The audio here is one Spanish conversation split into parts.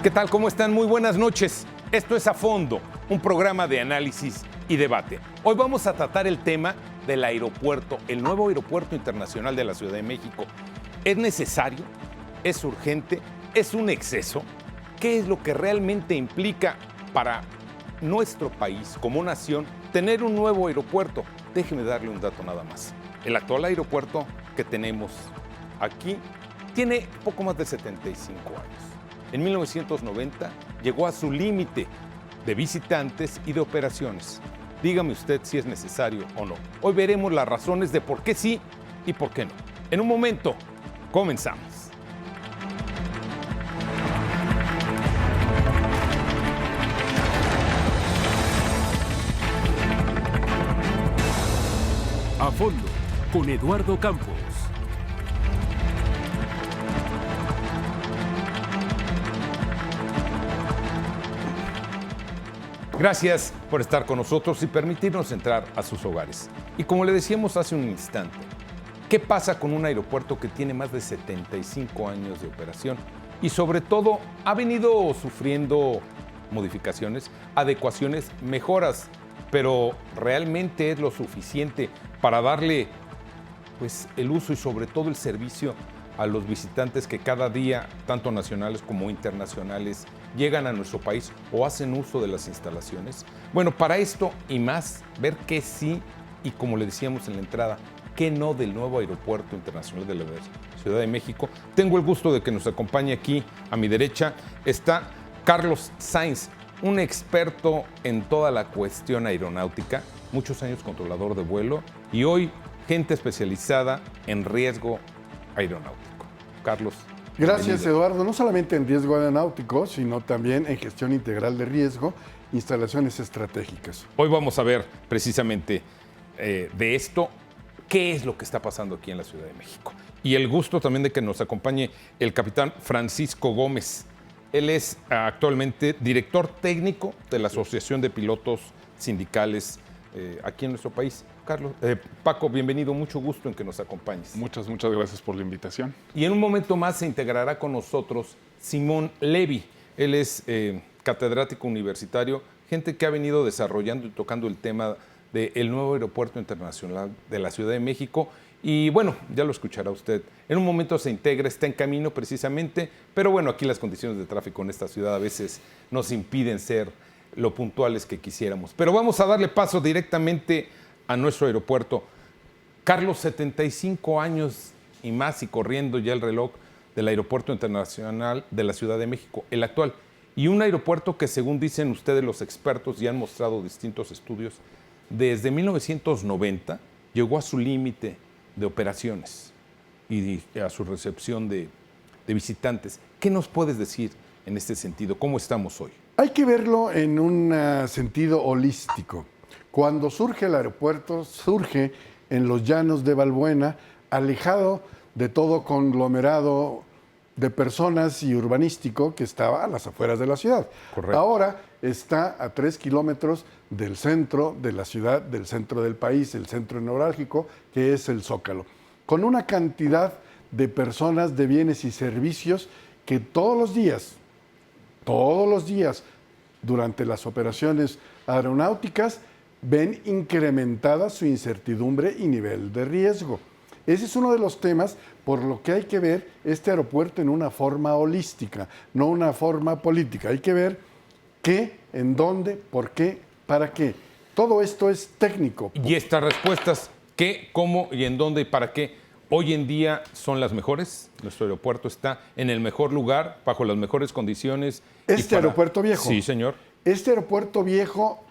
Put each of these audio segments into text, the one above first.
¿Qué tal? ¿Cómo están? Muy buenas noches. Esto es A Fondo, un programa de análisis y debate. Hoy vamos a tratar el tema del aeropuerto, el nuevo aeropuerto internacional de la Ciudad de México. ¿Es necesario? ¿Es urgente? ¿Es un exceso? ¿Qué es lo que realmente implica para nuestro país como nación tener un nuevo aeropuerto? Déjeme darle un dato nada más. El actual aeropuerto que tenemos aquí tiene poco más de 75 años. En 1990 llegó a su límite de visitantes y de operaciones. Dígame usted si es necesario o no. Hoy veremos las razones de por qué sí y por qué no. En un momento, comenzamos. A Fondo, con Eduardo Campos. Gracias por estar con nosotros y permitirnos entrar a sus hogares. Y como le decíamos hace un instante, ¿qué pasa con un aeropuerto que tiene más de 75 años de operación? Y sobre todo, ha venido sufriendo modificaciones, adecuaciones, mejoras, pero ¿realmente es lo suficiente para darle el uso y sobre todo el servicio a los visitantes que cada día, tanto nacionales como internacionales, llegan a nuestro país o hacen uso de las instalaciones? Bueno, para esto y más, ver qué sí y, como le decíamos en la entrada, qué no del nuevo aeropuerto internacional de la Ciudad de México. Tengo el gusto de que nos acompañe aquí, a mi derecha, está Carlos Sainz, un experto en toda la cuestión aeronáutica, muchos años controlador de vuelo y hoy gente especializada en riesgo aeronáutico. Carlos. Gracias, bienvenido. Eduardo. No solamente en riesgo aeronáutico, sino también en gestión integral de riesgo, instalaciones estratégicas. Hoy vamos a ver precisamente de esto, qué es lo que está pasando aquí en la Ciudad de México. Y el gusto también de que nos acompañe el capitán Francisco Gómez. Él es actualmente director técnico de la Asociación de Pilotos Sindicales aquí en nuestro país. Carlos, Paco, bienvenido, mucho gusto en que nos acompañes. Muchas gracias por la invitación. Y en un momento más se integrará con nosotros Simón Levy. Él es catedrático universitario, gente que ha venido desarrollando y tocando el tema del nuevo aeropuerto internacional de la Ciudad de México. Y bueno, ya lo escuchará usted. En un momento se integra, está en camino precisamente, pero bueno, aquí las condiciones de tráfico en esta ciudad a veces nos impiden ser lo puntuales que quisiéramos. Pero vamos a darle paso directamente a nuestro aeropuerto. Carlos, 75 años y más y corriendo ya el reloj del Aeropuerto Internacional de la Ciudad de México, el actual. Y un aeropuerto que, según dicen ustedes los expertos y han mostrado distintos estudios, desde 1990 llegó a su límite de operaciones y a su recepción de visitantes. ¿Qué nos puedes decir en este sentido? ¿Cómo estamos hoy? Hay que verlo en un sentido holístico. Cuando surge el aeropuerto, surge en los llanos de Balbuena, alejado de todo conglomerado de personas y urbanístico que estaba a las afueras de la ciudad. Correcto. Ahora está a 3 kilómetros del centro de la ciudad, del centro del país, el centro neurálgico, que es el Zócalo, con una cantidad de personas, de bienes y servicios que todos los días, durante las operaciones aeronáuticas, ven incrementada su incertidumbre y nivel de riesgo. Ese es uno de los temas por lo que hay que ver este aeropuerto en una forma holística, no una forma política. Hay que ver qué, en dónde, por qué, para qué. Todo esto es técnico. Y estas respuestas, qué, cómo y en dónde y para qué, hoy en día son las mejores. Nuestro aeropuerto está en el mejor lugar, bajo las mejores condiciones. Aeropuerto viejo. Sí, señor. Este aeropuerto viejo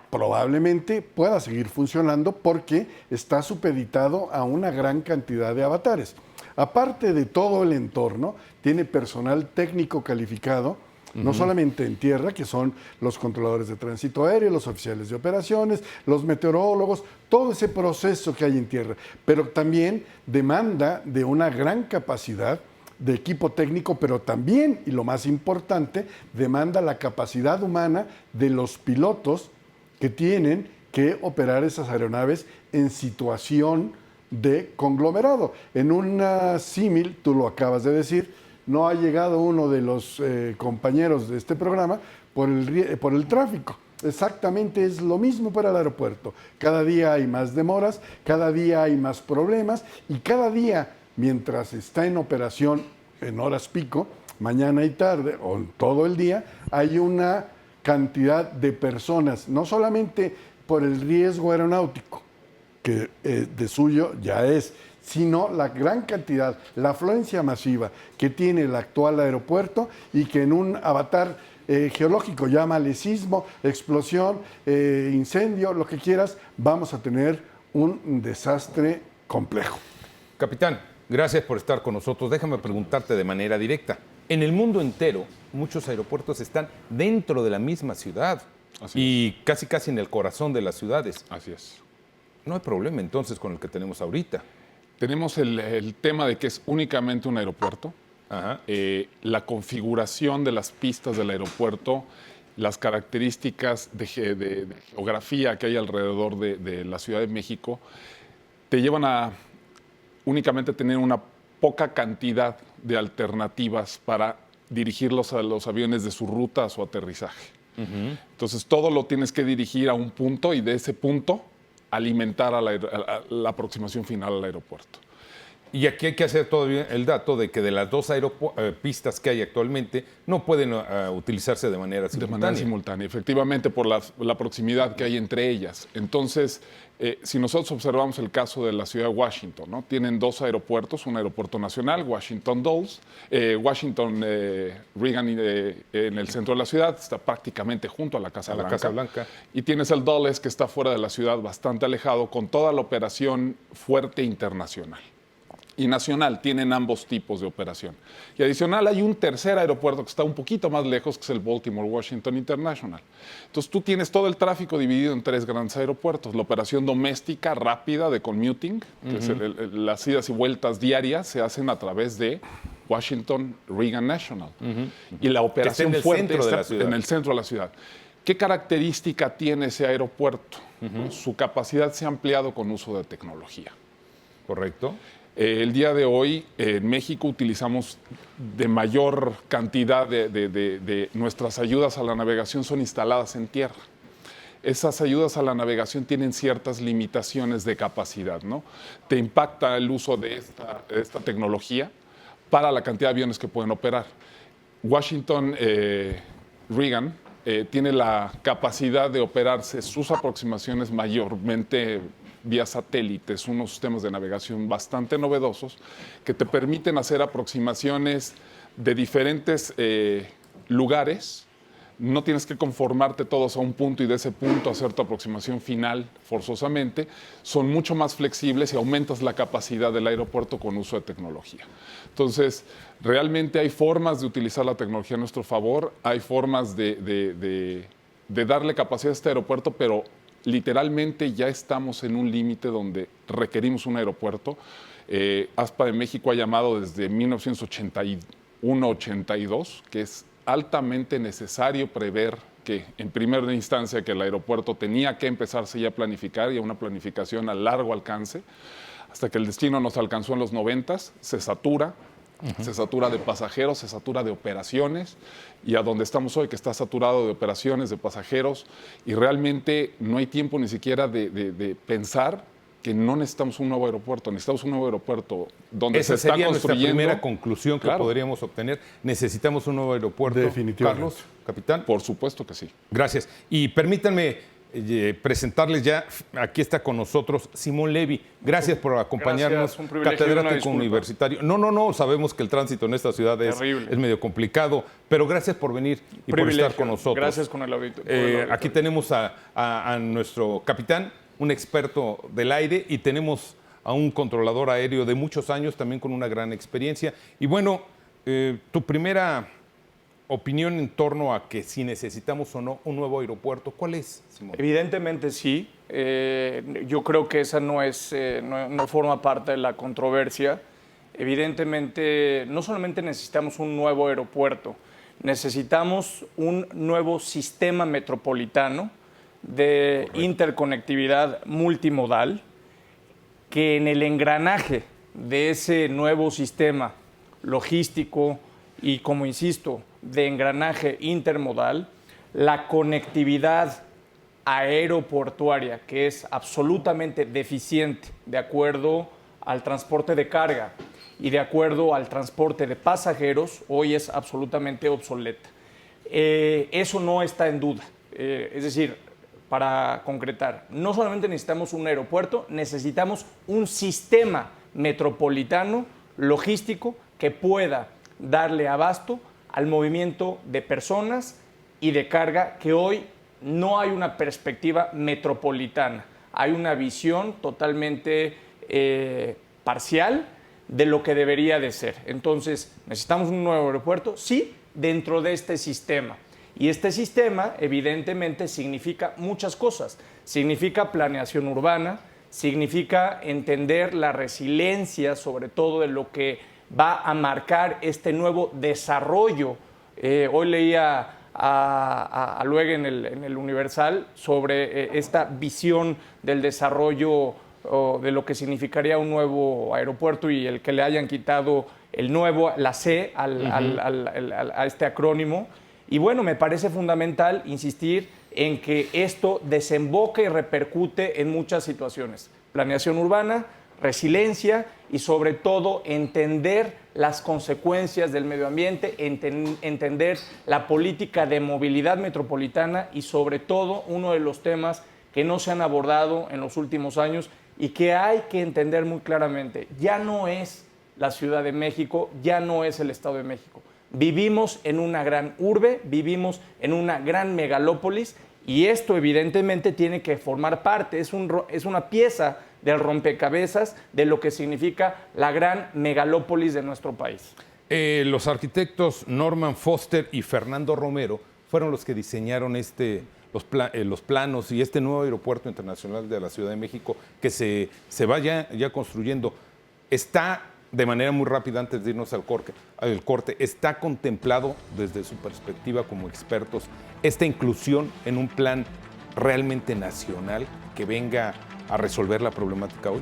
probablemente pueda seguir funcionando porque está supeditado a una gran cantidad de avatares. Aparte de todo el entorno, tiene personal técnico calificado, no solamente en tierra, que son los controladores de tránsito aéreo, los oficiales de operaciones, los meteorólogos, todo ese proceso que hay en tierra, pero también demanda de una gran capacidad de equipo técnico, pero también, y lo más importante, demanda la capacidad humana de los pilotos que tienen que operar esas aeronaves en situación de conglomerado. En un símil, tú lo acabas de decir, no ha llegado uno de los compañeros de este programa por el tráfico. Exactamente es lo mismo para el aeropuerto. Cada día hay más demoras, cada día hay más problemas y cada día, mientras está en operación en horas pico, mañana y tarde o todo el día, hay una cantidad de personas, no solamente por el riesgo aeronáutico, que de suyo ya es, sino la gran cantidad, la afluencia masiva que tiene el actual aeropuerto y que en un avatar geológico, llámale sismo, explosión, incendio, lo que quieras, vamos a tener un desastre complejo. Capitán, gracias por estar con nosotros. Déjame preguntarte de manera directa. En el mundo entero, muchos aeropuertos están dentro de la misma ciudad y casi en el corazón de las ciudades. Así es. No hay problema entonces con el que tenemos ahorita. Tenemos el tema de que es únicamente un aeropuerto. Ajá. La configuración de las pistas del aeropuerto, las características de geografía que hay alrededor de la Ciudad de México, te llevan a únicamente tener una poca cantidad de alternativas para dirigirlos a los aviones de su ruta a su aterrizaje. Entonces todo lo tienes que dirigir a un punto y de ese punto alimentar a la aproximación final al aeropuerto. Y aquí hay que hacer todavía el dato de que de las dos pistas que hay actualmente no pueden utilizarse de manera simultánea. De manera simultánea, efectivamente, por la proximidad que hay entre ellas. Entonces, si nosotros observamos el caso de la ciudad de Washington, ¿no? Tienen dos aeropuertos, un aeropuerto nacional, Washington Dulles, Washington Reagan en el centro de la ciudad, está prácticamente junto a la Casa Blanca. Y tienes el Dulles, que está fuera de la ciudad, bastante alejado, con toda la operación fuerte internacional. Y nacional, tienen ambos tipos de operación. Y adicional hay un tercer aeropuerto que está un poquito más lejos, que es el Baltimore Washington International. Entonces tú tienes todo el tráfico dividido en tres grandes aeropuertos. La operación doméstica rápida de commuting, que es las idas y vueltas diarias, se hacen a través de Washington Reagan National. Y la operación fuerte está en el centro de la ciudad. ¿Qué característica tiene ese aeropuerto? Su capacidad se ha ampliado con uso de tecnología. ¿Correcto? El día de hoy en México utilizamos de mayor cantidad de nuestras ayudas a la navegación son instaladas en tierra. Esas ayudas a la navegación tienen ciertas limitaciones de capacidad, ¿no? Te impacta el uso de esta tecnología para la cantidad de aviones que pueden operar. Washington Reagan tiene la capacidad de operarse sus aproximaciones mayormente vía satélites, unos sistemas de navegación bastante novedosos que te permiten hacer aproximaciones de diferentes lugares. No tienes que conformarte todos a un punto y de ese punto hacer tu aproximación final forzosamente. Son mucho más flexibles y aumentas la capacidad del aeropuerto con uso de tecnología. Entonces, realmente hay formas de utilizar la tecnología a nuestro favor, hay formas de darle capacidad a este aeropuerto, pero literalmente ya estamos en un límite donde requerimos un aeropuerto. ASPA de México ha llamado desde 1981-82 que es altamente necesario prever que en primera instancia que el aeropuerto tenía que empezarse ya a planificar y a una planificación a largo alcance, hasta que el destino nos alcanzó en los 90s, se satura. Se satura de pasajeros, se satura de operaciones y a donde estamos hoy, que está saturado de operaciones, de pasajeros y realmente no hay tiempo ni siquiera de pensar que no necesitamos un nuevo aeropuerto, necesitamos un nuevo aeropuerto donde Esa se está sería construyendo. Nuestra primera conclusión que podríamos obtener. Necesitamos un nuevo aeropuerto. Definitivamente. Carlos, capitán. Por supuesto que sí. Gracias. Y permítanme presentarles ya, aquí está con nosotros Simón Levy. Gracias por acompañarnos. Gracias, un privilegio, catedrático universitario. No, sabemos que el tránsito en esta ciudad es medio complicado, pero gracias por venir y por estar con nosotros. Gracias con el auditorio. Aquí tenemos a nuestro capitán, un experto del aire, y tenemos a un controlador aéreo de muchos años, también con una gran experiencia. Y bueno, tu primera opinión en torno a que si necesitamos o no un nuevo aeropuerto, ¿cuál es, Simón? Evidentemente sí. Yo creo que esa no forma parte de la controversia. Evidentemente, no solamente necesitamos un nuevo aeropuerto, necesitamos un nuevo sistema metropolitano de interconectividad multimodal que en el engranaje de ese nuevo sistema logístico, y, como insisto, de engranaje intermodal, la conectividad aeroportuaria, que es absolutamente deficiente de acuerdo al transporte de carga y de acuerdo al transporte de pasajeros, hoy es absolutamente obsoleta. Eso no está en duda. Es decir, para concretar, no solamente necesitamos un aeropuerto, necesitamos un sistema metropolitano logístico que pueda darle abasto al movimiento de personas y de carga, que hoy no hay una perspectiva metropolitana, hay una visión totalmente parcial de lo que debería de ser. Entonces, ¿necesitamos un nuevo aeropuerto? Sí, dentro de este sistema. Y este sistema, evidentemente, significa muchas cosas. Significa planeación urbana, significa entender la resiliencia, sobre todo de lo que va a marcar este nuevo desarrollo. Hoy leía a Luege en el Universal sobre esta visión del desarrollo de lo que significaría un nuevo aeropuerto y el que le hayan quitado el nuevo, la C a este acrónimo. Y bueno, me parece fundamental insistir en que esto desemboca y repercute en muchas situaciones. Planeación urbana, resiliencia y sobre todo entender las consecuencias del medio ambiente, entender la política de movilidad metropolitana y sobre todo uno de los temas que no se han abordado en los últimos años y que hay que entender muy claramente. Ya no es la Ciudad de México, ya no es el Estado de México. Vivimos en una gran urbe, vivimos en una gran megalópolis y esto evidentemente tiene que formar parte, es una pieza del rompecabezas de lo que significa la gran megalópolis de nuestro país. Los arquitectos Norman Foster y Fernando Romero fueron los que diseñaron los planos y este nuevo aeropuerto internacional de la Ciudad de México que se va ya construyendo. Está, de manera muy rápida antes de irnos al corte, ¿está contemplado desde su perspectiva como expertos esta inclusión en un plan realmente nacional que venga a resolver la problemática hoy?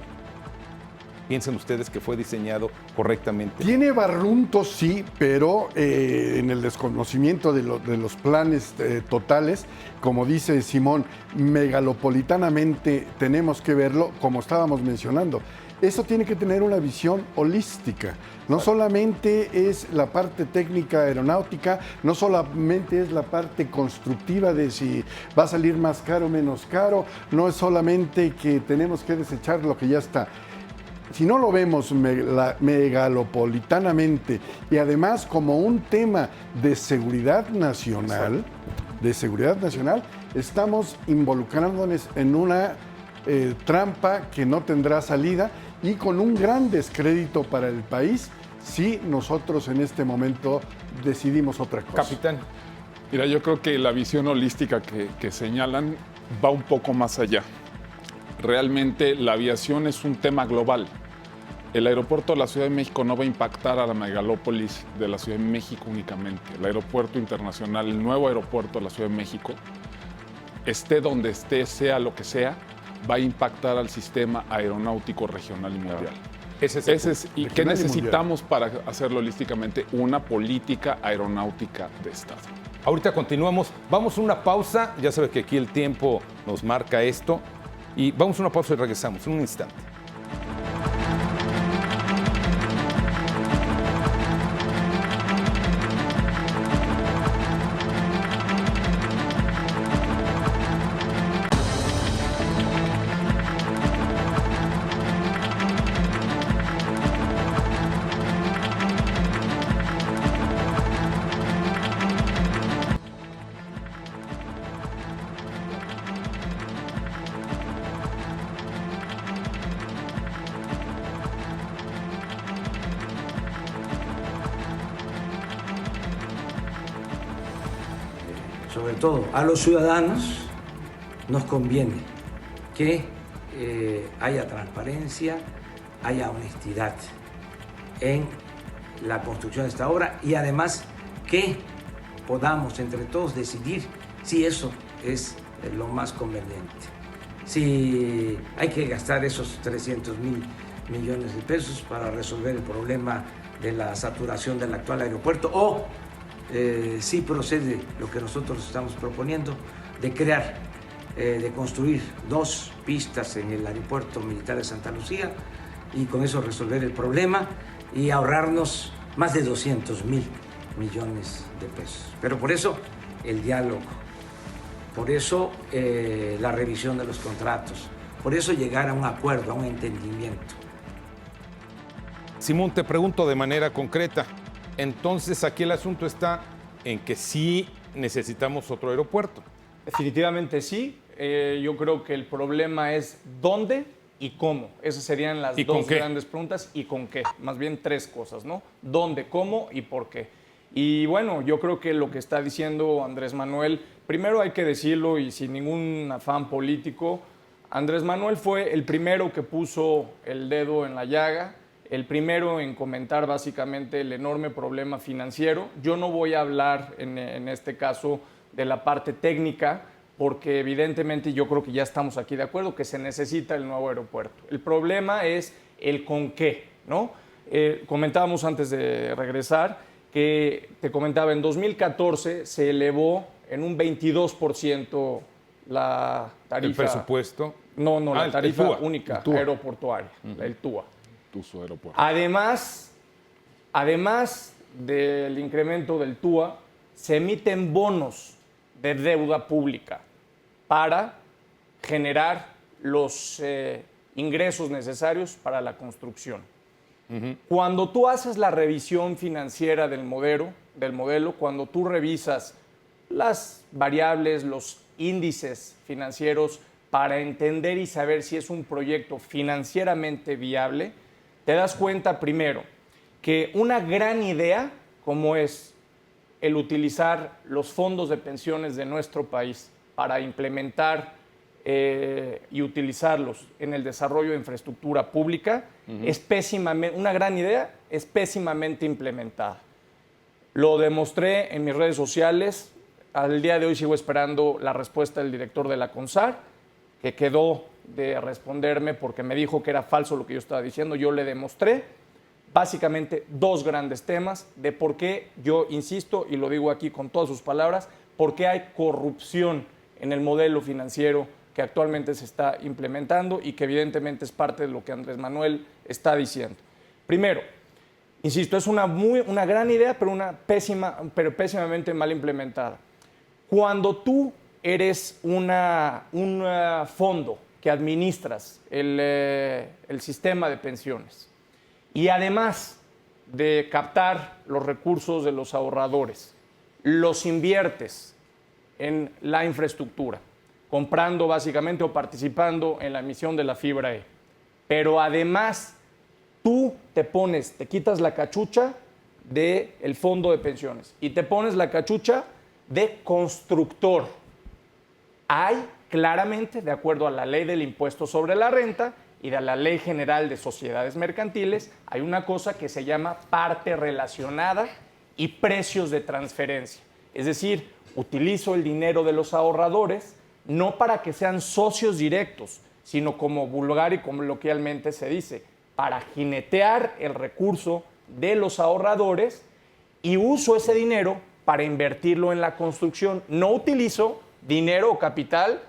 ¿Piensan ustedes que fue diseñado correctamente? Tiene barruntos, sí, pero en el desconocimiento de los planes totales, como dice Simón, megalopolitanamente tenemos que verlo, como estábamos mencionando. Eso tiene que tener una visión holística. No solamente es la parte técnica aeronáutica, no solamente es la parte constructiva de si va a salir más caro o menos caro, no es solamente que tenemos que desechar lo que ya está. Si no lo vemos megalopolitanamente y además como un tema de seguridad nacional, estamos involucrándonos en una trampa que no tendrá salida y con un gran descrédito para el país si nosotros en este momento decidimos otra cosa. Capitán. Mira, yo creo que la visión holística que señalan va un poco más allá. Realmente la aviación es un tema global. El aeropuerto de la Ciudad de México no va a impactar a la megalópolis de la Ciudad de México únicamente. El aeropuerto internacional, el nuevo aeropuerto de la Ciudad de México, esté donde esté, sea lo que sea, va a impactar al sistema aeronáutico regional y mundial. ¿Y qué necesitamos para hacerlo holísticamente? Una política aeronáutica de Estado. Ahorita continuamos. Vamos a una pausa. Ya sabe que aquí el tiempo nos marca esto. Y vamos a una pausa y regresamos en un instante. Sobre todo a los ciudadanos nos conviene que haya transparencia, haya honestidad en la construcción de esta obra y además que podamos entre todos decidir si eso es lo más conveniente. Si hay que gastar esos 300,000 millones de pesos para resolver el problema de la saturación del actual aeropuerto, o sí procede lo que nosotros estamos proponiendo de crear, de construir 2 pistas en el aeropuerto militar de Santa Lucía y con eso resolver el problema y ahorrarnos más de 200,000 millones de pesos. Pero por eso el diálogo, por eso la revisión de los contratos, por eso llegar a un acuerdo, a un entendimiento. Simón, te pregunto de manera concreta. Entonces, aquí el asunto está en que sí necesitamos otro aeropuerto. Definitivamente sí. Yo creo que el problema es dónde y cómo. Esas serían las ¿Y con dos qué? grandes preguntas. ¿Y con qué? Más bien 3 cosas, ¿no? ¿Dónde, cómo y por qué? Y bueno, yo creo que lo que está diciendo Andrés Manuel, primero hay que decirlo y sin ningún afán político, Andrés Manuel fue el primero que puso el dedo en la llaga, el primero en comentar básicamente el enorme problema financiero. Yo no voy a hablar en este caso de la parte técnica, porque evidentemente yo creo que ya estamos aquí de acuerdo que se necesita el nuevo aeropuerto. El problema es el con qué, ¿no? Comentábamos antes de regresar que te comentaba, en 2014 se elevó en un 22% la tarifa. ¿El presupuesto? No, la el tarifa TUA. única TUA. aeroportuaria, el TUA. Tu aeropuerto. Además del incremento del TUA, se emiten bonos de deuda pública para generar los ingresos necesarios para la construcción. Cuando tú haces la revisión financiera del modelo, cuando tú revisas las variables, los índices financieros para entender y saber si es un proyecto financieramente viable, te das cuenta primero que una gran idea como es el utilizar los fondos de pensiones de nuestro país para implementar y utilizarlos en el desarrollo de infraestructura pública, es una gran idea, es pésimamente implementada. Lo demostré en mis redes sociales, al día de hoy sigo esperando la respuesta del director de la CONSAR, que quedó de responderme porque me dijo que era falso lo que yo estaba diciendo. Yo le demostré básicamente 2 grandes temas de por qué, yo insisto y lo digo aquí con todas sus palabras, por qué hay corrupción en el modelo financiero que actualmente se está implementando y que evidentemente es parte de lo que Andrés Manuel está diciendo. Primero, insisto, es una gran idea, pero pésimamente mal implementada. Cuando tú eres un fondo que administras el sistema de pensiones y además de captar los recursos de los ahorradores, los inviertes en la infraestructura, comprando básicamente o participando en la emisión de la fibra E. Pero además tú te quitas la cachucha del fondo de pensiones y te pones la cachucha de constructor. Hay claramente, de acuerdo a la ley del impuesto sobre la renta y de la ley general de sociedades mercantiles, hay una cosa que se llama parte relacionada y precios de transferencia. Es decir, utilizo el dinero de los ahorradores no para que sean socios directos, sino como vulgar y coloquialmente se dice, para jinetear el recurso de los ahorradores y uso ese dinero para invertirlo en la construcción. No utilizo dinero o capital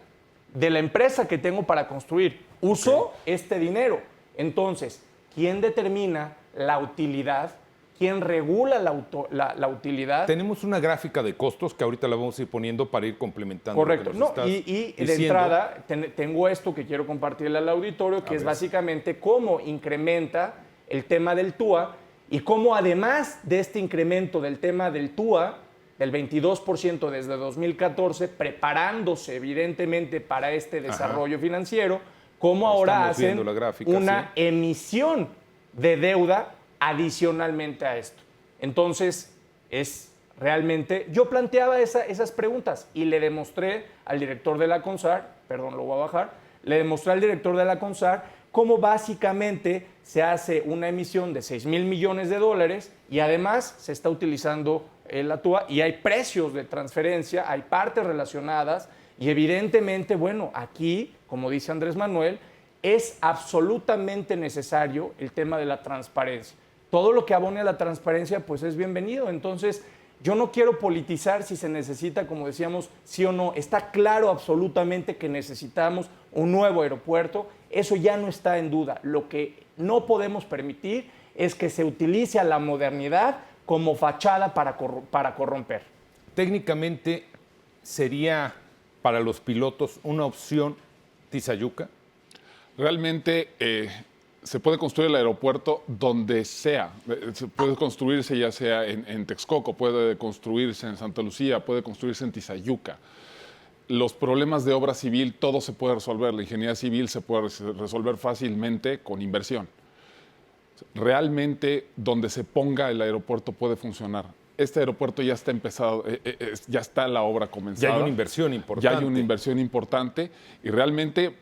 de la empresa que tengo para construir. Uso este dinero. Entonces, ¿quién determina la utilidad? ¿Quién regula la utilidad? Tenemos una gráfica de costos que ahorita la vamos a ir poniendo para ir complementando. Correcto. Lo que nos Y estás de diciendo. entrada tengo esto que quiero compartirle al auditorio, que es básicamente cómo incrementa el tema del TUA y cómo además de este incremento del tema del TUA, del 22% desde 2014, preparándose evidentemente para este desarrollo financiero, cómo ahora Estamos hacen viendo la gráfica, una sí. emisión de deuda adicionalmente a esto. Entonces, es realmente, yo planteaba esas preguntas y le demostré al director de la CONSAR, perdón, lo voy a bajar, le demostré al director de la CONSAR cómo básicamente se hace una emisión de 6,000 millones de dólares y además se está utilizando la TUA y hay precios de transferencia, hay partes relacionadas y evidentemente, bueno, aquí, como dice Andrés Manuel, es absolutamente necesario el tema de la transparencia. todo lo que abone a la transparencia pues es bienvenido. Entonces, yo no quiero politizar si se necesita, como decíamos, sí o no. Está claro absolutamente que necesitamos un nuevo aeropuerto. Eso ya no está en duda. Lo que no podemos permitir es que se utilice a la modernidad como fachada para corromper. Técnicamente, ¿sería para los pilotos una opción Tizayuca? Realmente se puede construir el aeropuerto donde sea. Se puede construirse ya sea en Texcoco, puede construirse en Santa Lucía, puede construirse en Tizayuca. Los problemas de obra civil, todo se puede resolver. La ingeniería civil se puede resolver fácilmente con inversión. Realmente donde se ponga el aeropuerto puede funcionar. Este aeropuerto ya está empezado, ya está la obra comenzada. Ya hay una inversión importante. Ya hay una inversión importante y realmente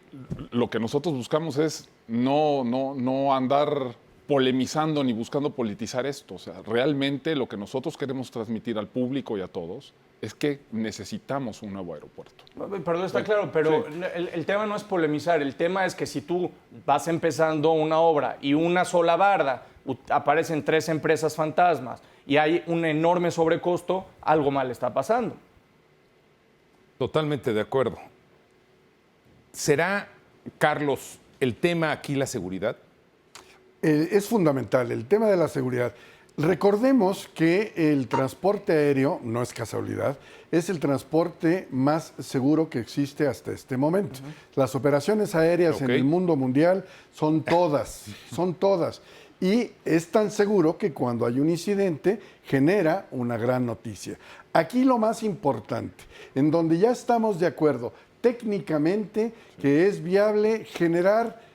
lo que nosotros buscamos es no andar polemizando ni buscando politizar esto. O sea, realmente lo que nosotros queremos transmitir al público y a todos es que necesitamos un nuevo aeropuerto. Perdón, está claro, pero sí. El tema no es polemizar, el tema es que si tú vas empezando una obra y una sola barda, aparecen 3 empresas fantasmas y hay un enorme sobrecosto, algo mal está pasando. Totalmente de acuerdo. ¿Será, Carlos, el tema aquí la seguridad? Es fundamental el tema de la seguridad. Recordemos que el transporte aéreo, no es casualidad, es el transporte más seguro que existe hasta este momento. Las operaciones aéreas en el mundo mundial son todas. Y es tan seguro que cuando hay un incidente genera una gran noticia. Aquí lo más importante, en donde ya estamos de acuerdo técnicamente que es viable generar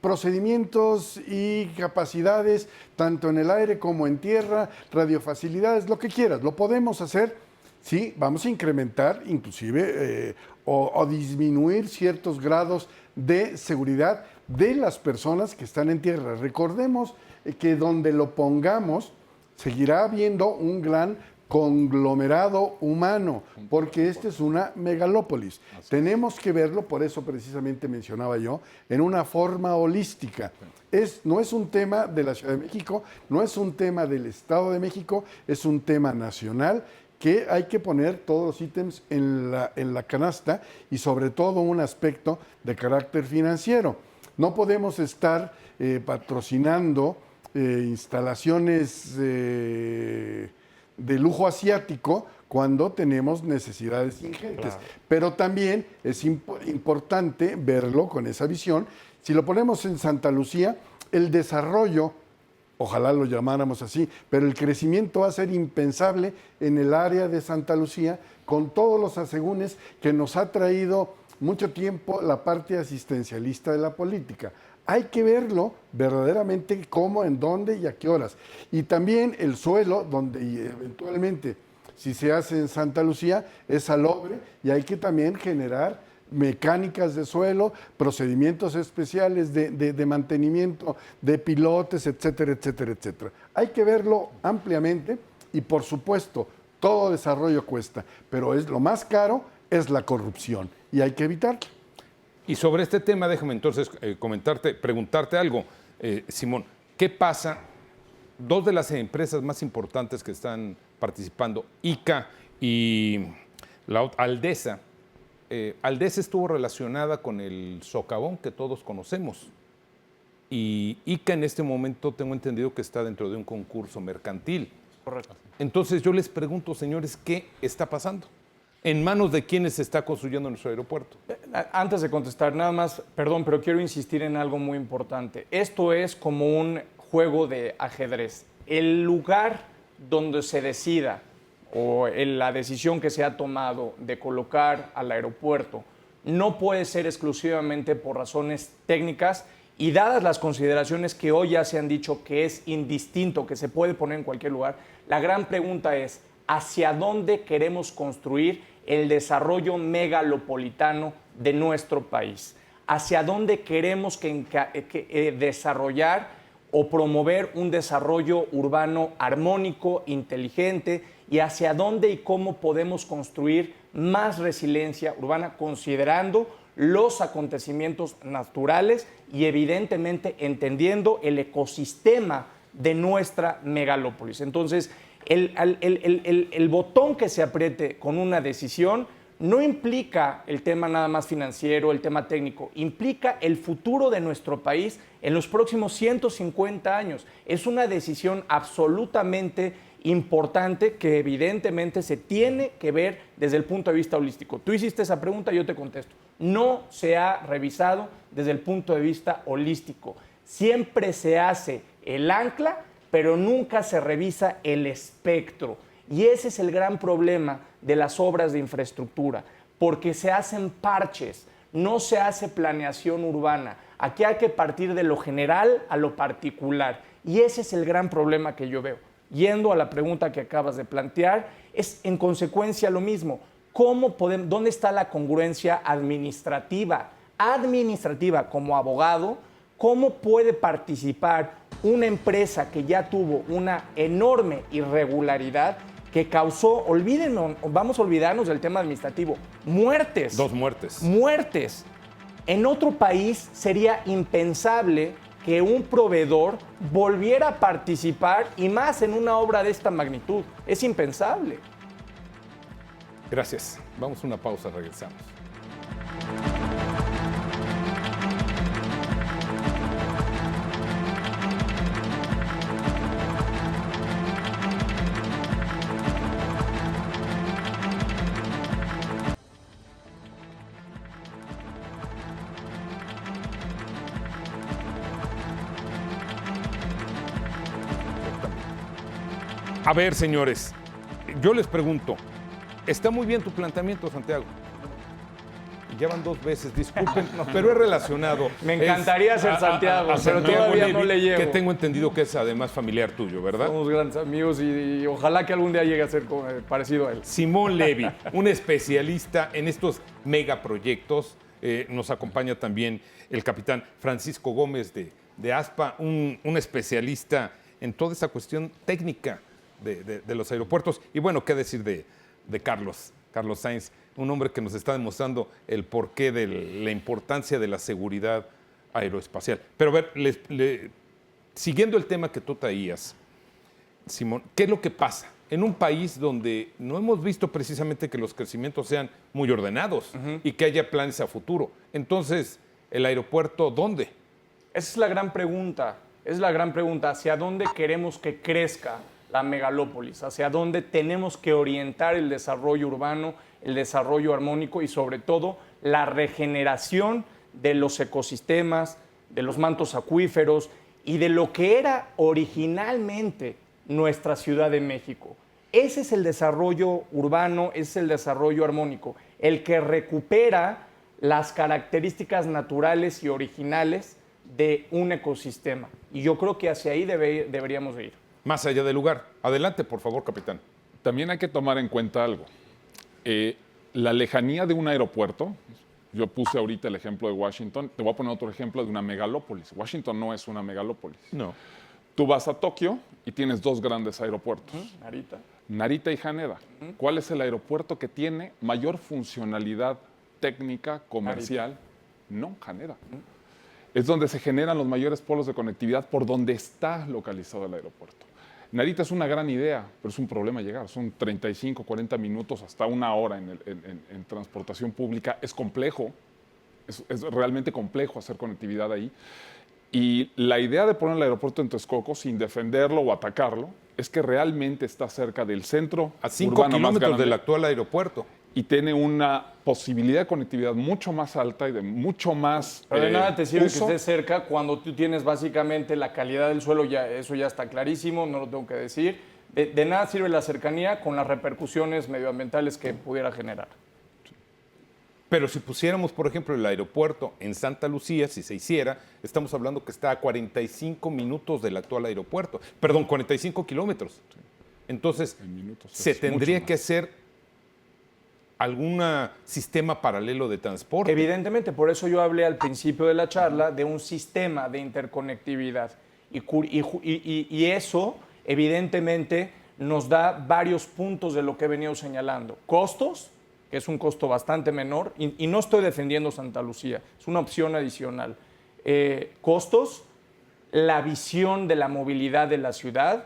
procedimientos y capacidades tanto en el aire como en tierra, radiofacilidades, lo que quieras, lo podemos hacer. Sí, vamos a incrementar inclusive o disminuir ciertos grados de seguridad de las personas que están en tierra. Recordemos que donde lo pongamos seguirá habiendo un gran conglomerado humano, porque esta es una megalópolis. Tenemos que verlo, por eso precisamente mencionaba yo, en una forma holística. No es un tema de la Ciudad de México, no es un tema del Estado de México, es un tema nacional que hay que poner todos los ítems en la canasta y sobre todo un aspecto de carácter financiero. No podemos estar patrocinando instalaciones de lujo asiático cuando tenemos necesidades ingentes. Claro. Pero también es importante verlo con esa visión. Si lo ponemos en Santa Lucía, el desarrollo, ojalá lo llamáramos así, pero el crecimiento va a ser impensable en el área de Santa Lucía con todos los asegúnes que nos ha traído mucho tiempo la parte asistencialista de la política. Hay que verlo verdaderamente cómo, en dónde y a qué horas. Y también el suelo, donde eventualmente, si se hace en Santa Lucía, es salobre y hay que también generar mecánicas de suelo, procedimientos especiales de mantenimiento de pilotes, etcétera, etcétera, etcétera. Hay que verlo ampliamente y, por supuesto, todo desarrollo cuesta, pero lo más caro es la corrupción y hay que evitarlo. Y sobre este tema, déjame entonces preguntarte algo, Simón. ¿Qué pasa? 2 de las empresas más importantes que están participando, ICA y la Aldesa. Aldesa estuvo relacionada con el socavón que todos conocemos. Y ICA en este momento tengo entendido que está dentro de un concurso mercantil. Correcto. Entonces yo les pregunto, señores, ¿qué está pasando? ¿En manos de quiénes se está construyendo nuestro aeropuerto? Antes de contestar, nada más, perdón, pero quiero insistir en algo muy importante. Esto es como un juego de ajedrez. El lugar donde se decida o la decisión que se ha tomado de colocar al aeropuerto no puede ser exclusivamente por razones técnicas y dadas las consideraciones que hoy ya se han dicho que es indistinto, que se puede poner en cualquier lugar, la gran pregunta es, ¿hacia dónde queremos construir el desarrollo megalopolitano de nuestro país? ¿Hacia dónde queremos desarrollar o promover un desarrollo urbano armónico, inteligente? ¿Y hacia dónde y cómo podemos construir más resiliencia urbana considerando los acontecimientos naturales y evidentemente entendiendo el ecosistema de nuestra megalópolis. Entonces, el botón que se apriete con una decisión no implica el tema nada más financiero, el tema técnico, implica el futuro de nuestro país en los próximos 150 años. Es una decisión absolutamente importante que evidentemente se tiene que ver desde el punto de vista holístico. Tú hiciste esa pregunta, yo te contesto. No se ha revisado desde el punto de vista holístico. Siempre se hace el ancla, pero nunca se revisa el espectro. Y ese es el gran problema de las obras de infraestructura, porque se hacen parches, no se hace planeación urbana. Aquí hay que partir de lo general a lo particular. Y ese es el gran problema que yo veo. Yendo a la pregunta que acabas de plantear, es en consecuencia lo mismo. ¿Dónde está la congruencia administrativa? Administrativa, como abogado, ¿cómo puede participar una empresa que ya tuvo una enorme irregularidad que causó, vamos a olvidarnos del tema administrativo, muertes? 2 muertes. Muertes. En otro país sería impensable que un proveedor volviera a participar, y más en una obra de esta magnitud. Es impensable. Gracias. Vamos a una pausa, regresamos. A ver, señores, yo les pregunto, está muy bien tu planteamiento, Santiago. Ya van 2 veces, disculpen, pero es relacionado. Me encantaría ser Santiago, pero Santiago todavía Levy, no le llego. que tengo entendido que es además familiar tuyo, ¿verdad? Somos grandes amigos y ojalá que algún día llegue a ser parecido a él. Simón Levy, un especialista en estos megaproyectos. Nos acompaña también el capitán Francisco Gómez de ASPA, un especialista en toda esa cuestión técnica de los aeropuertos. Y bueno, qué decir de Carlos Sainz, un hombre que nos está demostrando el porqué de la importancia de la seguridad aeroespacial. Pero a ver, siguiendo el tema que tú traías, Simón, ¿qué es lo que pasa en un país donde no hemos visto precisamente que los crecimientos sean muy ordenados y que haya planes a futuro? Entonces, ¿el aeropuerto dónde? Esa es la gran pregunta. Es la gran pregunta. ¿Hacia dónde queremos que crezca la megalópolis? ¿Hacia dónde tenemos que orientar el desarrollo urbano, el desarrollo armónico y sobre todo la regeneración de los ecosistemas, de los mantos acuíferos y de lo que era originalmente nuestra Ciudad de México? Ese es el desarrollo urbano, ese es el desarrollo armónico, el que recupera las características naturales y originales de un ecosistema. Y yo creo que hacia ahí deberíamos de ir. Más allá del lugar. Adelante, por favor, capitán. También hay que tomar en cuenta algo. La lejanía de un aeropuerto, yo puse ahorita el ejemplo de Washington, te voy a poner otro ejemplo de una megalópolis. Washington no es una megalópolis. No. Tú vas a Tokio y tienes 2 grandes aeropuertos. Narita y Haneda. ¿Cuál es el aeropuerto que tiene mayor funcionalidad técnica, comercial? Narita. No, Haneda. Es donde se generan los mayores polos de conectividad por donde está localizado el aeropuerto. Narita es una gran idea, pero es un problema llegar. Son 35, 40 minutos, hasta 1 hora en transportación pública. Es complejo, es realmente complejo hacer conectividad ahí. Y la idea de poner el aeropuerto en Texcoco, sin defenderlo o atacarlo, es que realmente está cerca del centro a 5 urbano kilómetros más grande del actual aeropuerto. Y tiene una posibilidad de conectividad mucho más alta y de mucho más Pero de nada te sirve uso. que estés cerca cuando tú tienes básicamente la calidad del suelo, eso ya está clarísimo, no lo tengo que decir. De nada sirve la cercanía con las repercusiones medioambientales que pudiera generar. Pero si pusiéramos, por ejemplo, el aeropuerto en Santa Lucía, si se hiciera, estamos hablando que está a 45 minutos del actual aeropuerto. Perdón, 45 kilómetros. Entonces, se tendría que hacer algún sistema paralelo de transporte. Evidentemente, por eso yo hablé al principio de la charla de un sistema de interconectividad. Y eso, evidentemente, nos da varios puntos de lo que he venido señalando. Costos, que es un costo bastante menor, y no estoy defendiendo Santa Lucía, es una opción adicional. Costos, la visión de la movilidad de la ciudad,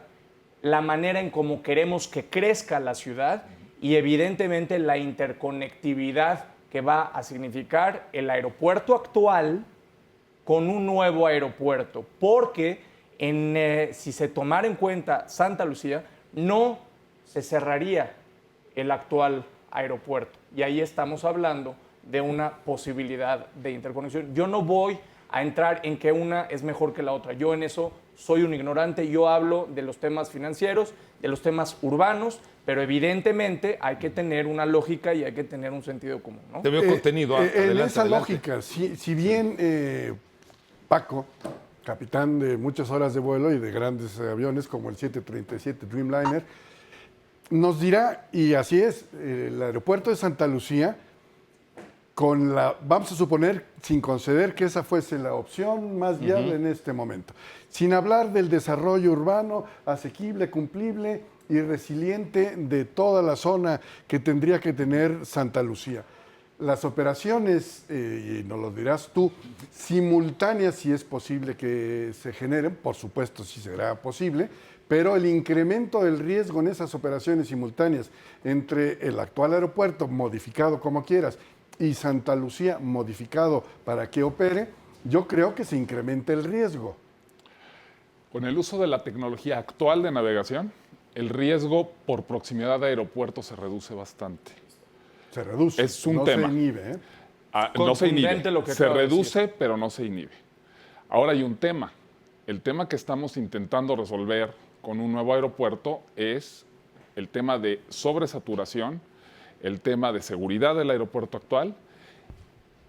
la manera en cómo queremos que crezca la ciudad y evidentemente la interconectividad que va a significar el aeropuerto actual con un nuevo aeropuerto, porque si se tomara en cuenta Santa Lucía, no se cerraría el actual aeropuerto. Y ahí estamos hablando de una posibilidad de interconexión. Yo no voy a entrar en que una es mejor que la otra. Yo en eso soy un ignorante. Yo hablo de los temas financieros, de los temas urbanos, pero evidentemente hay que tener una lógica y hay que tener un sentido común, ¿no? Te veo contenido. En Adelante, esa adelante. lógica, si bien Paco, capitán de muchas horas de vuelo y de grandes aviones como el 737 Dreamliner, nos dirá, y así es, el aeropuerto de Santa Lucía, vamos a suponer, sin conceder que esa fuese la opción más viable en este momento, sin hablar del desarrollo urbano asequible, cumplible y resiliente de toda la zona que tendría que tener Santa Lucía. Las operaciones, y nos lo dirás tú, simultáneas, si es posible que se generen, por supuesto si será posible, pero el incremento del riesgo en esas operaciones simultáneas entre el actual aeropuerto, modificado como quieras, y Santa Lucía, modificado para que opere, yo creo que se incrementa el riesgo. Con el uso de la tecnología actual de navegación, el riesgo por proximidad de aeropuertos se reduce bastante. Se reduce, Es un no tema. se inhibe. No se inhibe. Contundente lo que Se acabo de reduce, decir. pero no se inhibe. Ahora hay un tema. El tema que estamos intentando resolver con un nuevo aeropuerto es el tema de sobresaturación, el tema de seguridad del aeropuerto actual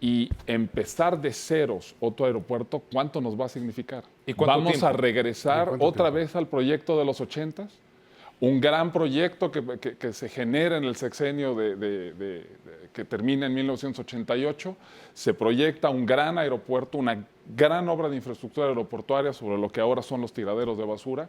y empezar de ceros otro aeropuerto, ¿cuánto nos va a significar? ¿Y cuánto ¿Vamos tiempo? a regresar ¿Y cuánto otra tiempo? vez al proyecto de los 80s? Un gran proyecto que se genera en el sexenio que termina en 1988, se proyecta un gran aeropuerto, una gran obra de infraestructura aeroportuaria sobre lo que ahora son los tiraderos de basura,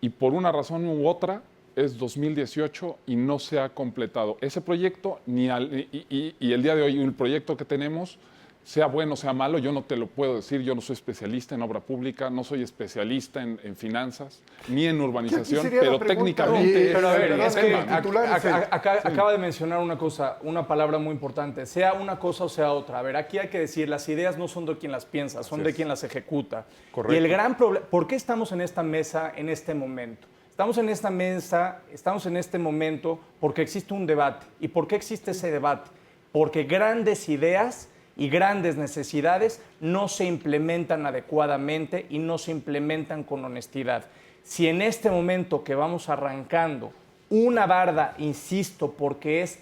y por una razón u otra es 2018 y no se ha completado ese proyecto, y el día de hoy el proyecto que tenemos, sea bueno o sea malo, yo no te lo puedo decir, yo no soy especialista en obra pública, no soy especialista en finanzas, ni en urbanización, sería la pero pregunta, técnicamente... Pero a ver, Perdón, es que el titular es él. acaba de mencionar una cosa, una palabra muy importante, sea una cosa o sea otra. A ver, aquí hay que decir, las ideas no son de quien las piensa, son de quien las ejecuta. Correcto. Y el gran problema, ¿por qué estamos en esta mesa en este momento? Estamos en esta mesa, estamos en este momento porque existe un debate. ¿Y por qué existe ese debate? Porque grandes ideas y grandes necesidades no se implementan adecuadamente y no se implementan con honestidad. Si en este momento que vamos arrancando una barda, insisto, porque es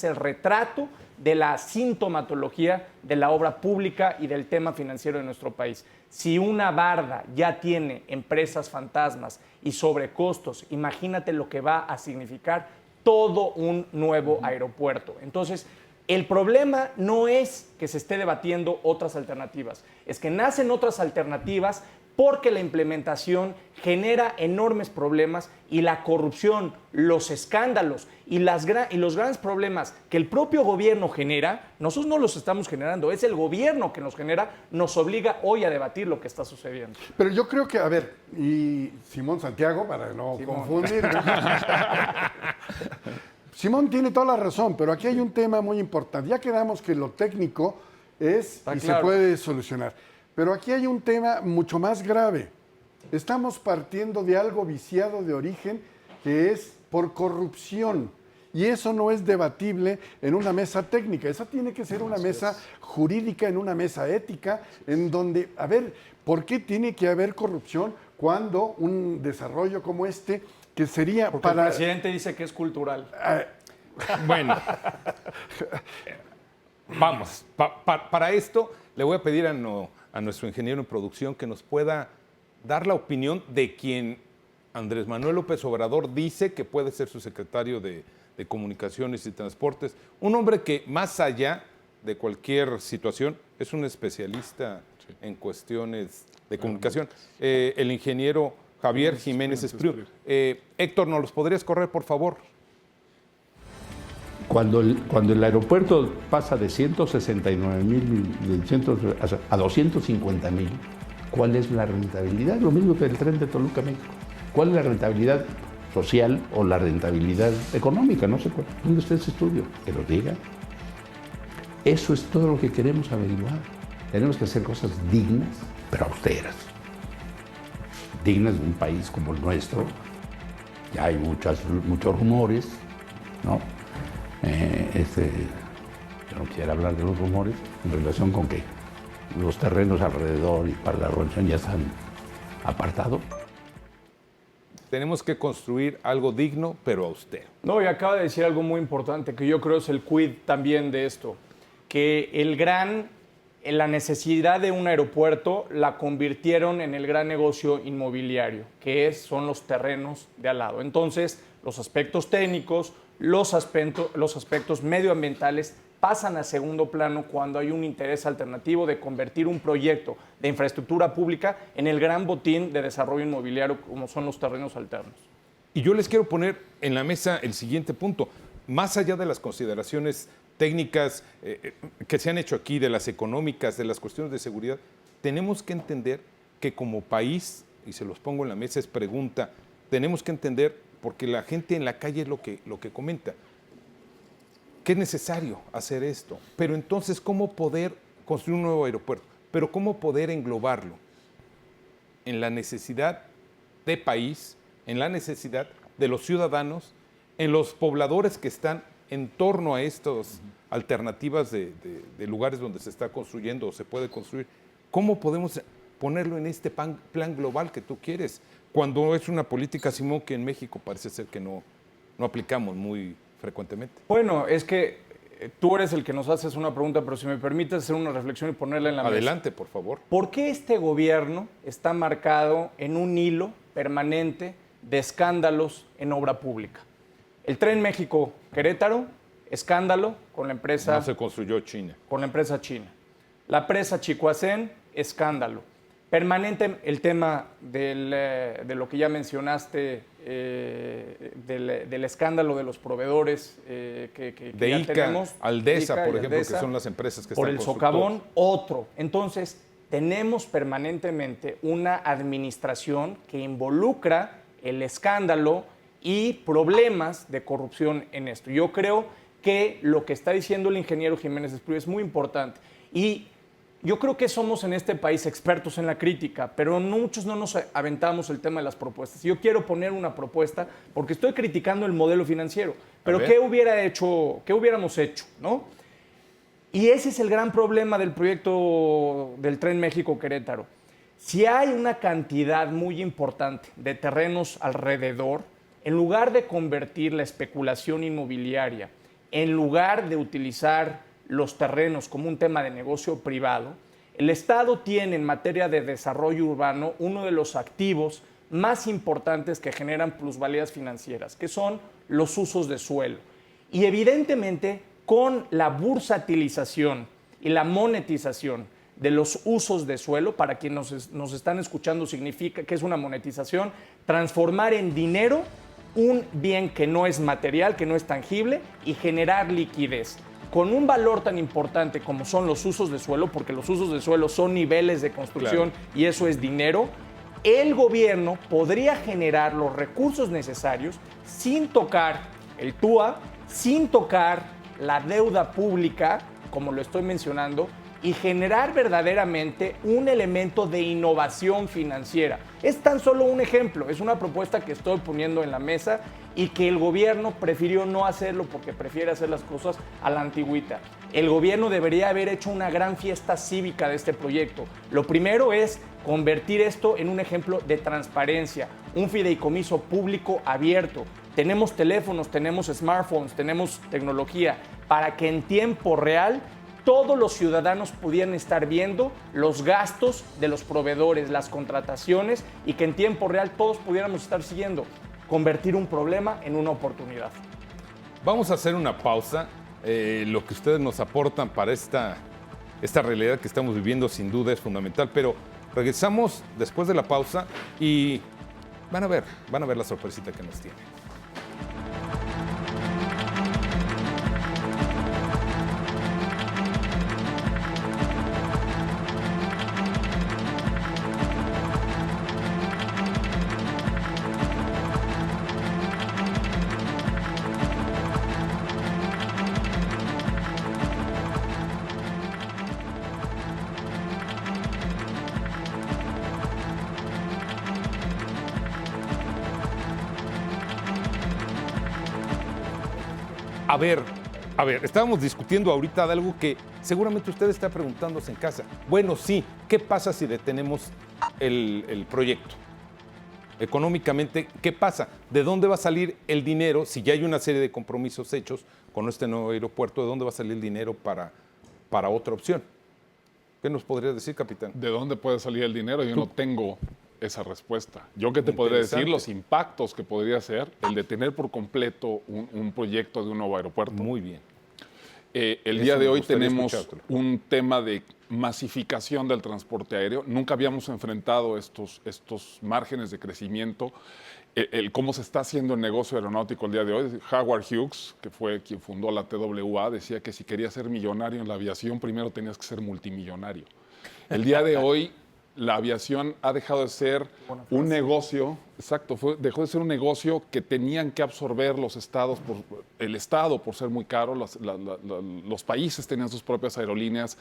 el retrato de la sintomatología de la obra pública y del tema financiero de nuestro país. Si una barda ya tiene empresas fantasmas y sobrecostos, imagínate lo que va a significar todo un nuevo aeropuerto. Entonces, el problema no es que se esté debatiendo otras alternativas, es que nacen otras alternativas porque la implementación genera enormes problemas y la corrupción, los escándalos y los grandes problemas que el propio gobierno genera, nosotros no los estamos generando, es el gobierno que nos genera, nos obliga hoy a debatir lo que está sucediendo. Pero yo creo que, a ver, y Simón Santiago, para no confundir. Simón tiene toda la razón, pero aquí hay un tema muy importante. Ya quedamos que lo técnico es Está y claro. se puede solucionar. Pero aquí hay un tema mucho más grave. Estamos partiendo de algo viciado de origen que es por corrupción. Y eso no es debatible en una mesa técnica. Esa tiene que ser una mesa jurídica, en una mesa ética, en donde, a ver, ¿por qué tiene que haber corrupción cuando un desarrollo como este, que sería Porque para... el presidente dice que es cultural. Bueno, vamos, para esto le voy a pedir a nuestro ingeniero en producción que nos pueda dar la opinión de quien Andrés Manuel López Obrador dice que puede ser su secretario de Comunicaciones y Transportes. Un hombre que, más allá de cualquier situación, es un especialista en cuestiones de comunicación. El ingeniero Javier Jiménez Espriu. Héctor, ¿nos los podrías correr, por favor? Cuando el aeropuerto pasa de 169,000 a 250,000, ¿Cuál es la rentabilidad? Lo mismo que el tren de Toluca, México. ¿Cuál es la rentabilidad social o la rentabilidad económica? No sé cuál. ¿Dónde está ese estudio? Que lo diga. Eso es todo lo que queremos averiguar. Tenemos que hacer cosas dignas, pero austeras. Dignas de un país como el nuestro. Ya hay muchos rumores, ¿no? Yo no quisiera hablar de los rumores en relación con que los terrenos alrededor y para la urbanización ya están apartados. Tenemos que construir algo digno, pero austero. No, y acaba de decir algo muy importante, que yo creo es el quid también de esto, que la necesidad de un aeropuerto la convirtieron en el gran negocio inmobiliario, que son los terrenos de al lado. Entonces, los aspectos técnicos, los aspectos medioambientales pasan a segundo plano cuando hay un interés alternativo de convertir un proyecto de infraestructura pública en el gran botín de desarrollo inmobiliario como son los terrenos alternos. Y yo les quiero poner en la mesa el siguiente punto. Más allá de las consideraciones técnicas que se han hecho aquí, de las económicas, de las cuestiones de seguridad, tenemos que entender que como país, y se los pongo en la mesa, es pregunta, tenemos que entender, porque la gente en la calle es lo que comenta, que es necesario hacer esto, pero entonces, ¿cómo poder construir un nuevo aeropuerto? Pero ¿cómo poder englobarlo en la necesidad de país, en la necesidad de los ciudadanos, en los pobladores que están en torno a estas alternativas de lugares donde se está construyendo o se puede construir? ¿Cómo podemos ponerlo en este plan global que tú quieres? Cuando es una política, Simón, que en México parece ser que no aplicamos muy frecuentemente. Bueno, es que tú eres el que nos haces una pregunta, pero si me permites hacer una reflexión y ponerla en la mesa. Adelante, por favor. ¿Por qué este gobierno está marcado en un hilo permanente de escándalos en obra pública? El Tren México-Querétaro, escándalo con la empresa... No se construyó China. Con la empresa china. La presa Chicoacén, escándalo. Permanente el tema de lo que ya mencionaste, del escándalo de los proveedores que de ya ICA, tenemos. Aldesa, ICA por ejemplo, Aldesa, que son las empresas que por están el socavón, otro. Entonces, tenemos permanentemente una administración que involucra el escándalo y problemas de corrupción en esto. Yo creo que lo que está diciendo el ingeniero Jiménez Espriu es muy importante. Y yo creo que somos en este país expertos en la crítica, pero muchos no nos aventamos el tema de las propuestas. Yo quiero poner una propuesta porque estoy criticando el modelo financiero. Pero ¿qué hubiéramos hecho, ¿no? Y ese es el gran problema del proyecto del Tren México-Querétaro. Si hay una cantidad muy importante de terrenos alrededor, en lugar de convertir la especulación inmobiliaria, en lugar de utilizar los terrenos como un tema de negocio privado, el Estado tiene en materia de desarrollo urbano uno de los activos más importantes que generan plusvalías financieras, que son los usos de suelo. Y evidentemente, con la bursatilización y la monetización de los usos de suelo, para quienes nos están escuchando, significa que es una monetización, transformar en dinero un bien que no es material, que no es tangible, y generar liquidez. Con un valor tan importante como son los usos de suelo, porque los usos de suelo son niveles de construcción, claro, y eso es dinero, el gobierno podría generar los recursos necesarios sin tocar el TUA, sin tocar la deuda pública, como lo estoy mencionando, y generar verdaderamente un elemento de innovación financiera. Es tan solo un ejemplo, es una propuesta que estoy poniendo en la mesa y que el gobierno prefirió no hacerlo porque prefiere hacer las cosas a la antigüita. El gobierno debería haber hecho una gran fiesta cívica de este proyecto. Lo primero es convertir esto en un ejemplo de transparencia, un fideicomiso público abierto. Tenemos teléfonos, tenemos smartphones, tenemos tecnología para que en tiempo real todos los ciudadanos pudieran estar viendo los gastos de los proveedores, las contrataciones, y que en tiempo real todos pudiéramos estar siguiendo. Convertir un problema en una oportunidad. Vamos a hacer una pausa. Lo que ustedes nos aportan para esta realidad que estamos viviendo sin duda es fundamental, pero regresamos después de la pausa y van a ver la sorpresita que nos tiene. A ver, estábamos discutiendo ahorita de algo que seguramente usted está preguntándose en casa. Bueno, sí, ¿qué pasa si detenemos el proyecto? Económicamente, ¿qué pasa? ¿De dónde va a salir el dinero? Si ya hay una serie de compromisos hechos con este nuevo aeropuerto, ¿de dónde va a salir el dinero para otra opción? ¿Qué nos podría decir, capitán? ¿De dónde puede salir el dinero? Yo no tengo esa respuesta. Yo qué te podría decir los impactos que podría ser el detener por completo un proyecto de un nuevo aeropuerto. Muy bien. El día de hoy tenemos un tema de masificación del transporte aéreo. Nunca habíamos enfrentado estos márgenes de crecimiento. Cómo se está haciendo el negocio aeronáutico el día de hoy. Howard Hughes, que fue quien fundó la TWA, decía que si querías ser millonario en la aviación, primero tenías que ser multimillonario. El día de hoy, la aviación ha dejado de ser un negocio, dejó de ser un negocio que tenían que absorber los estados, el Estado por ser muy caro, los países tenían sus propias aerolíneas,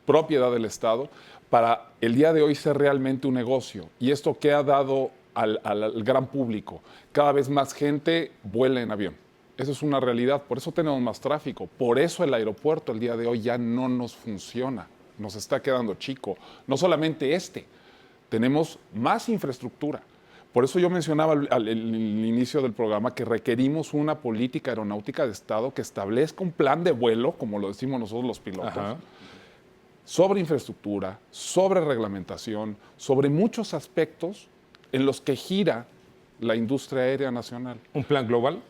propiedad del Estado, para el día de hoy ser realmente un negocio. Y esto que ha dado al gran público, cada vez más gente vuela en avión. Eso es una realidad, por eso tenemos más tráfico, por eso el aeropuerto el día de hoy ya no nos funciona. Nos está quedando chico. No solamente tenemos más infraestructura. Por eso yo mencionaba al inicio del programa que requerimos una política aeronáutica de Estado que establezca un plan de vuelo, como lo decimos nosotros los pilotos, sobre infraestructura, sobre reglamentación, sobre muchos aspectos en los que gira la industria aérea nacional. ¿Un plan global?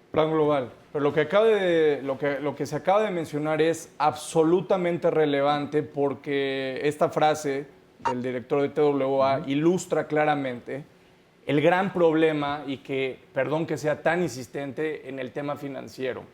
Plan global. Pero lo que se acaba de mencionar es absolutamente relevante porque esta frase del director de TWA ilustra claramente el gran problema y que, perdón que sea tan insistente en el tema financiero.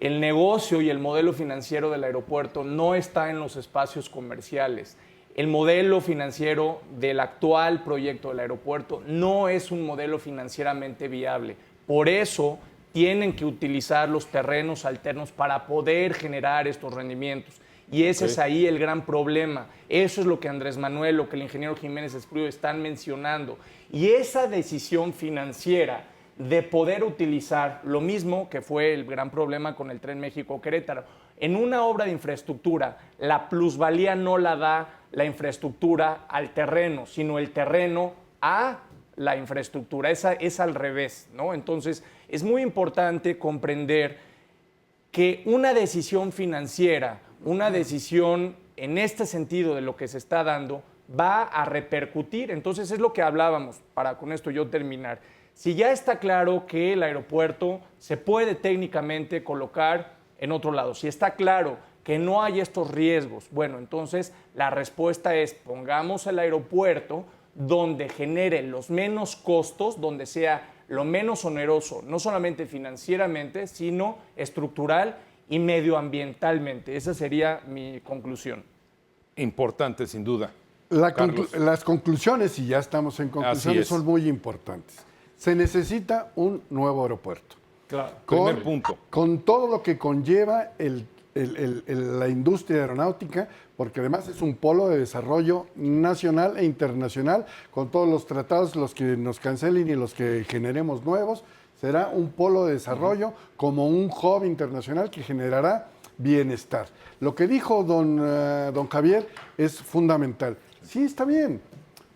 El negocio y el modelo financiero del aeropuerto no está en los espacios comerciales. El modelo financiero del actual proyecto del aeropuerto no es un modelo financieramente viable. Por eso tienen que utilizar los terrenos alternos para poder generar estos rendimientos. Y ese es ahí el gran problema. Eso es lo que Andrés Manuel, lo que el ingeniero Jiménez Espriu están mencionando. Y esa decisión financiera de poder utilizar lo mismo que fue el gran problema con el Tren México-Querétaro. En una obra de infraestructura, la plusvalía no la da la infraestructura al terreno, sino el terreno a la infraestructura. Esa es al revés, ¿no? Entonces, es muy importante comprender que una decisión financiera, una decisión en este sentido de lo que se está dando, va a repercutir. Entonces, es lo que hablábamos, para con esto yo terminar. Si ya está claro que el aeropuerto se puede técnicamente colocar en otro lado, si está claro que no hay estos riesgos, bueno, entonces la respuesta es pongamos el aeropuerto donde genere los menos costos, donde sea lo menos oneroso, no solamente financieramente, sino estructural y medioambientalmente. Esa sería mi conclusión. Importante, sin duda. Las conclusiones, y ya estamos en conclusiones, son muy importantes. Se necesita un nuevo aeropuerto. Claro. Primer punto. Con todo lo que conlleva la industria aeronáutica, porque además es un polo de desarrollo nacional e internacional, con todos los tratados, los que nos cancelen y los que generemos nuevos, será un polo de desarrollo como un hub internacional que generará bienestar. Lo que dijo don Javier es fundamental. Sí, está bien,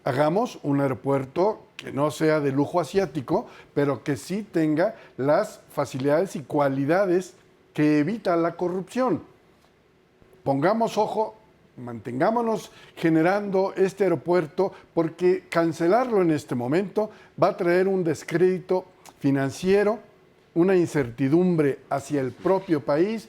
hagamos un aeropuerto que no sea de lujo asiático, pero que sí tenga las facilidades y cualidades que evita la corrupción. Pongamos ojo, mantengámonos generando este aeropuerto, porque cancelarlo en este momento va a traer un descrédito financiero, una incertidumbre hacia el propio país.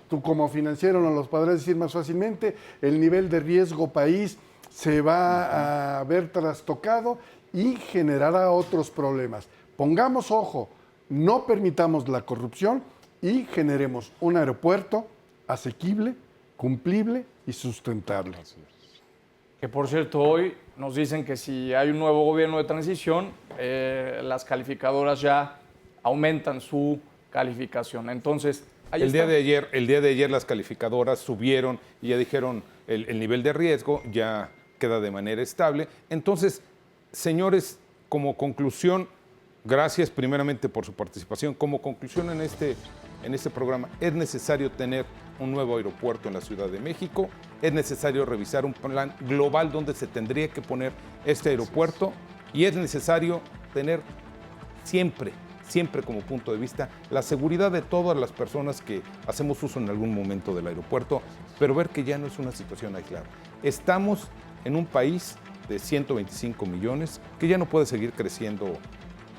Tú como financiero nos lo podrás decir más fácilmente, el nivel de riesgo país se va a ver trastocado y generará otros problemas. Pongamos ojo, no permitamos la corrupción y generemos un aeropuerto asequible, cumplible y sustentable. Que por cierto, hoy nos dicen que si hay un nuevo gobierno de transición, las calificadoras ya aumentan su calificación. Entonces, el día de ayer las calificadoras subieron y ya dijeron el nivel de riesgo ya queda de manera estable. Entonces, señores, como conclusión, gracias primeramente por su participación. Como conclusión en este programa, es necesario tener un nuevo aeropuerto en la Ciudad de México, es necesario revisar un plan global donde se tendría que poner este aeropuerto y es necesario tener siempre como punto de vista la seguridad de todas las personas que hacemos uso en algún momento del aeropuerto, pero ver que ya no es una situación aislada. Estamos en un país de 125 millones que ya no puede seguir creciendo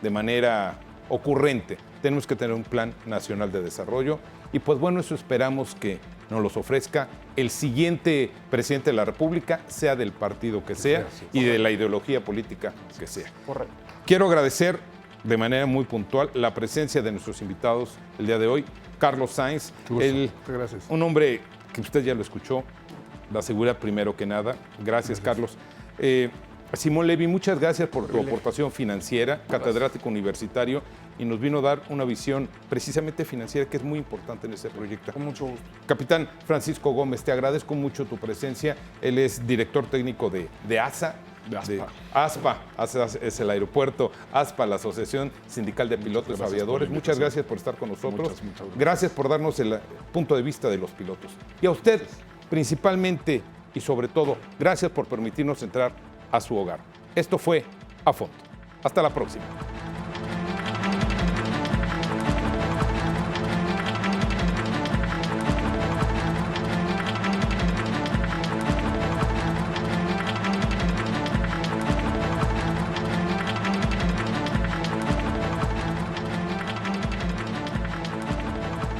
de manera ocurrente. Tenemos que tener un plan nacional de desarrollo y pues bueno, eso esperamos que nos los ofrezca el siguiente presidente de la República, sea del partido que sea y de la ideología política que sea. Correcto. Quiero agradecer de manera muy puntual la presencia de nuestros invitados el día de hoy. Carlos Sainz, Muchas gracias. un hombre que usted ya lo escuchó, la seguridad primero que nada. Gracias. Carlos. Simón Levy, muchas gracias por tu aportación financiera, catedrático universitario, y nos vino a dar una visión precisamente financiera que es muy importante en este proyecto. Con mucho gusto. Capitán Francisco Gómez, te agradezco mucho tu presencia. Él es director técnico de ASA. ASPA es el aeropuerto, ASPA, la Asociación Sindical de Pilotos Aviadores. Muchas gracias por estar con nosotros. Muchas Gracias por darnos el punto de vista de los pilotos. Y a usted, principalmente y sobre todo, gracias por permitirnos entrar a su hogar. Esto fue A Fondo. Hasta la próxima.